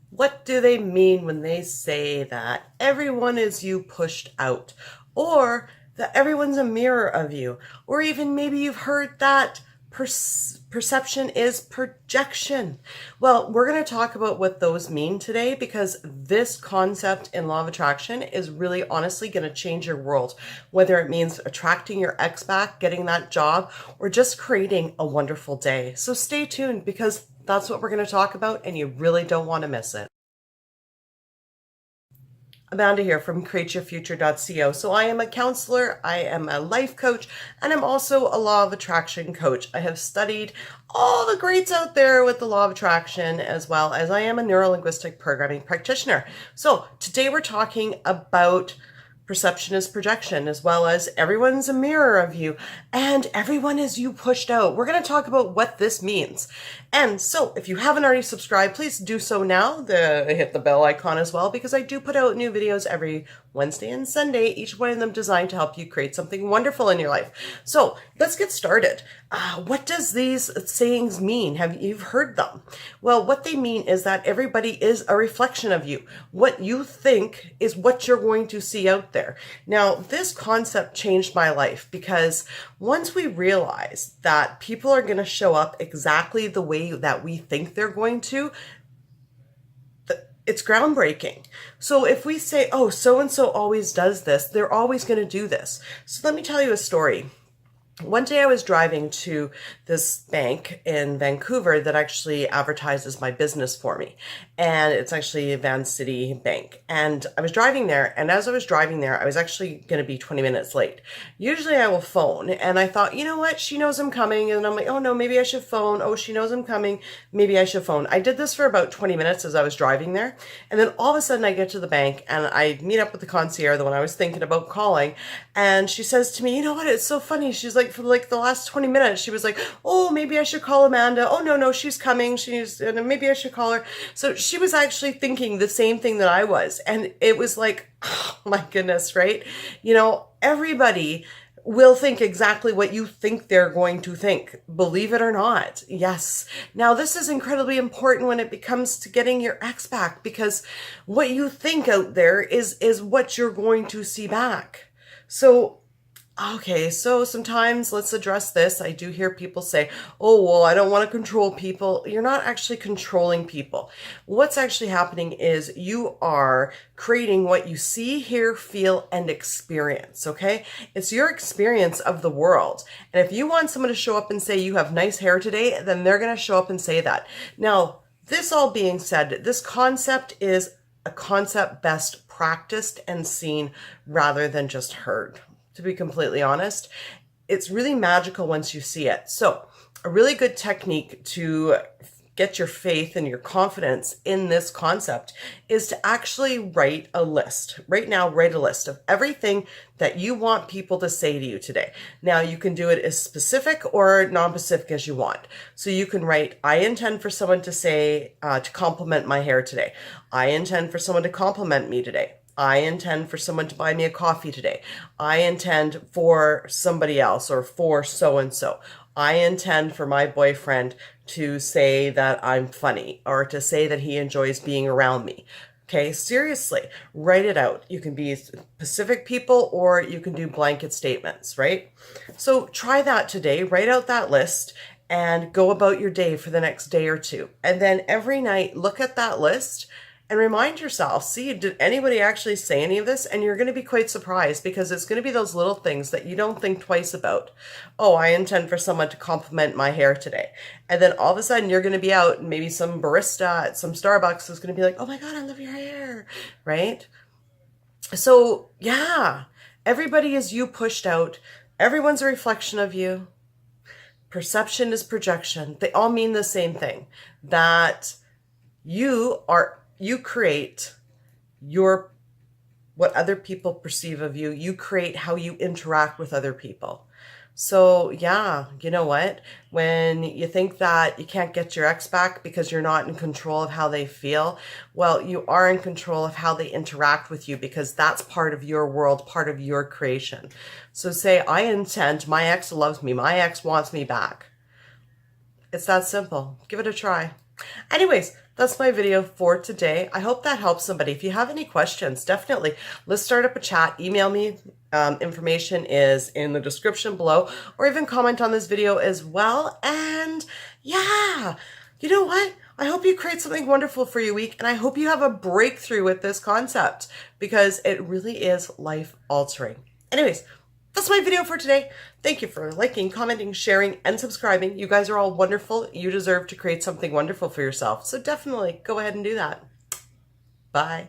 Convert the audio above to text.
What do they mean when they say that everyone is you pushed out? Or that everyone's a mirror of you? Or even maybe you've heard that perception is projection. Well, we're going to talk about what those mean today because this concept in law of attraction is really honestly going to change your world, whether it means attracting your ex back, getting that job, or just creating a wonderful day. So stay tuned because that's what we're going to talk about and you really don't want to miss it. Amanda here from createyourfuture.co. So I am a counselor, I am a life coach, and I'm also a law of attraction coach. I have studied all the greats out there with the law of attraction, as well as I am a neurolinguistic programming practitioner. So today we're talking about perception is projection, as well as everyone's a mirror of you and everyone is you pushed out. We're going to talk about what this means. And so if you haven't already subscribed, please do so now. Hit the bell icon as well, because I do put out new videos every Wednesday and Sunday, each one of them designed to help you create something wonderful in your life. So let's get started. What does these sayings mean? Have you heard them? Well, what they mean is that everybody is a reflection of you. What you think is what you're going to see out there. Now, this concept changed my life because once we realized that people are going to show up exactly the way that we think they're going to, it's groundbreaking. So if we say, oh, so-and-so always does this, they're always going to do this. So let me tell you a story. One day I was driving to this bank in Vancouver that actually advertises my business for me. And it's actually a Van City bank. And I was driving there, and as I was driving there, I was actually going to be 20 minutes late. Usually I will phone, and I thought, you know what, she knows I'm coming. And I'm like, oh no, maybe I should phone. Oh, she knows I'm coming. Maybe I should phone. I did this for about 20 minutes as I was driving there. And then all of a sudden I get to the bank and I meet up with the concierge, the one I was thinking about calling. And she says to me, you know what, it's so funny. She's like, for like the last 20 minutes, she was like, oh, maybe I should call Amanda. Oh, no, she's coming. And maybe I should call her. So she was actually thinking the same thing that I was. And it was like, oh my goodness, right? You know, everybody will think exactly what you think they're going to think. Believe it or not. Yes. Now, this is incredibly important when it comes to getting your ex back, because what you think out there is what you're going to see back. So, okay, so sometimes let's address this. I do hear people say, oh, well, I don't want to control people. You're not actually controlling people. What's actually happening is you are creating what you see, hear, feel, and experience, okay? It's your experience of the world. And if you want someone to show up and say you have nice hair today, then they're going to show up and say that. Now, this all being said, this concept is a concept best practiced and seen rather than just heard. To be completely honest, it's really magical once you see it. So a really good technique to get your faith and your confidence in this concept is to actually write a list. Right now, write a list of everything that you want people to say to you today. Now, you can do it as specific or non-specific as you want. So you can write, I intend for someone to say, to compliment my hair today. I intend for someone to compliment me today. I intend for someone to buy me a coffee today. I intend for somebody else or for so-and-so. I intend for my boyfriend to say that I'm funny or to say that he enjoys being around me. Okay, seriously, write it out. You can be specific people or you can do blanket statements, right? So try that today. Write out that list and go about your day for the next day or two. And then every night, look at that list and remind yourself, see, did anybody actually say any of this? And you're going to be quite surprised because it's going to be those little things that you don't think twice about. Oh, I intend for someone to compliment my hair today. And then all of a sudden you're going to be out and maybe some barista at some Starbucks is going to be like, oh my God, I love your hair, right? So yeah, everybody is you pushed out. Everyone's a reflection of you. Perception is projection. They all mean the same thing, that you create what other people perceive of you. You create how you interact with other people. So yeah, you know what? When you think that you can't get your ex back because you're not in control of how they feel, well, you are in control of how they interact with you because that's part of your world, part of your creation. So say, I intend, my ex loves me, my ex wants me back. It's that simple. Give it a try. Anyways, that's my video for today. I hope that helps somebody. If you have any questions, definitely let's start up a chat. Email me. Information is in the description below, or even comment on this video as well. And yeah, you know what? I hope you create something wonderful for your week, and I hope you have a breakthrough with this concept, because it really is life altering. Anyways, that's my video for today. Thank you for liking, commenting, sharing, and subscribing. You guys are all wonderful. You deserve to create something wonderful for yourself. So definitely go ahead and do that. Bye.